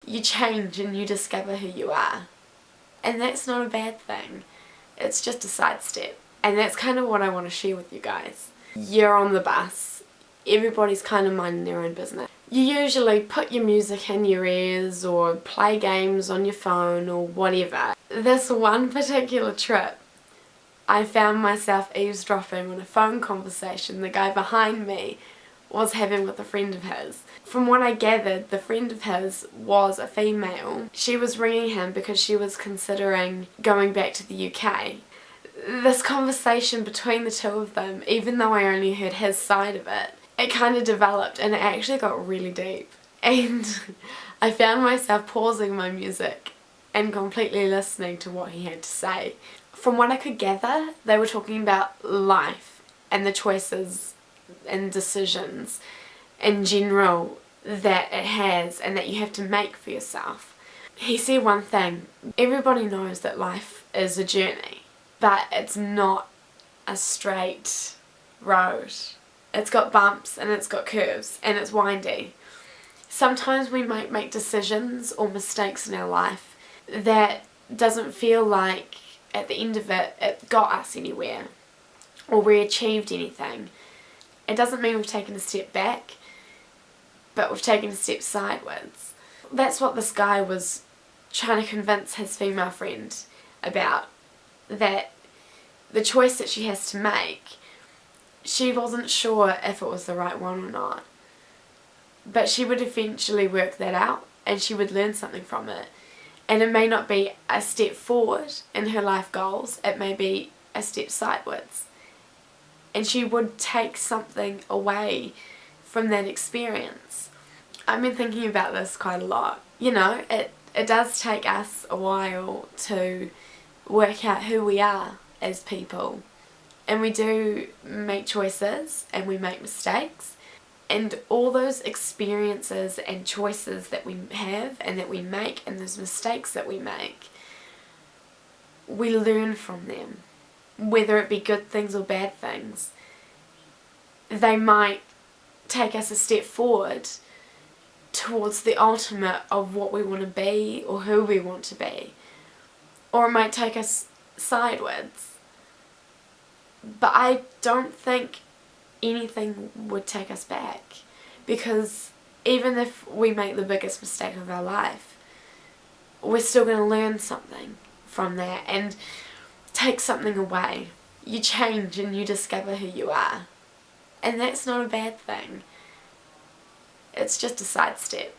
You change and you discover who you are. And that's not a bad thing. It's just a sidestep. And that's kind of what I want to share with you guys. You're on the bus. Everybody's kind of minding their own business. You usually put your music in your ears or play games on your phone or whatever. This one particular trip, I found myself eavesdropping on a phone conversation the guy behind me was having with a friend of his. From what I gathered, the friend of his was a female. She was ringing him because she was considering going back to the UK. This conversation between the two of them, even though I only heard his side of it, it kind of developed and it actually got really deep. And I found myself pausing my music and completely listening to what he had to say. From what I could gather, they were talking about life and the choices and decisions in general that it has and that you have to make for yourself. He said one thing: everybody knows that life is a journey, but it's not a straight road. It's got bumps and it's got curves and it's windy. Sometimes we might make decisions or mistakes in our life that doesn't feel like at the end of it, it got us anywhere or we achieved anything. It doesn't mean we've taken a step back, but we've taken a step sideways. That's what this guy was trying to convince his female friend about, that the choice that she has to make, she wasn't sure if it was the right one or not, but she would eventually work that out and she would learn something from it. And it may not be a step forward in her life goals, it may be a step sideways. And she would take something away from that experience. I've been thinking about this quite a lot. You know, it does take us a while to work out who we are as people. And we do make choices and we make mistakes. And all those experiences and choices that we have and that we make and those mistakes that we make, we learn from them. Whether it be good things or bad things. They might take us a step forward towards the ultimate of what we want to be or who we want to be. Or it might take us sideways. But I don't think anything would take us back, because even if we make the biggest mistake of our life, we're still going to learn something from that and take something away. You change and you discover who you are, and that's not a bad thing. It's just a sidestep.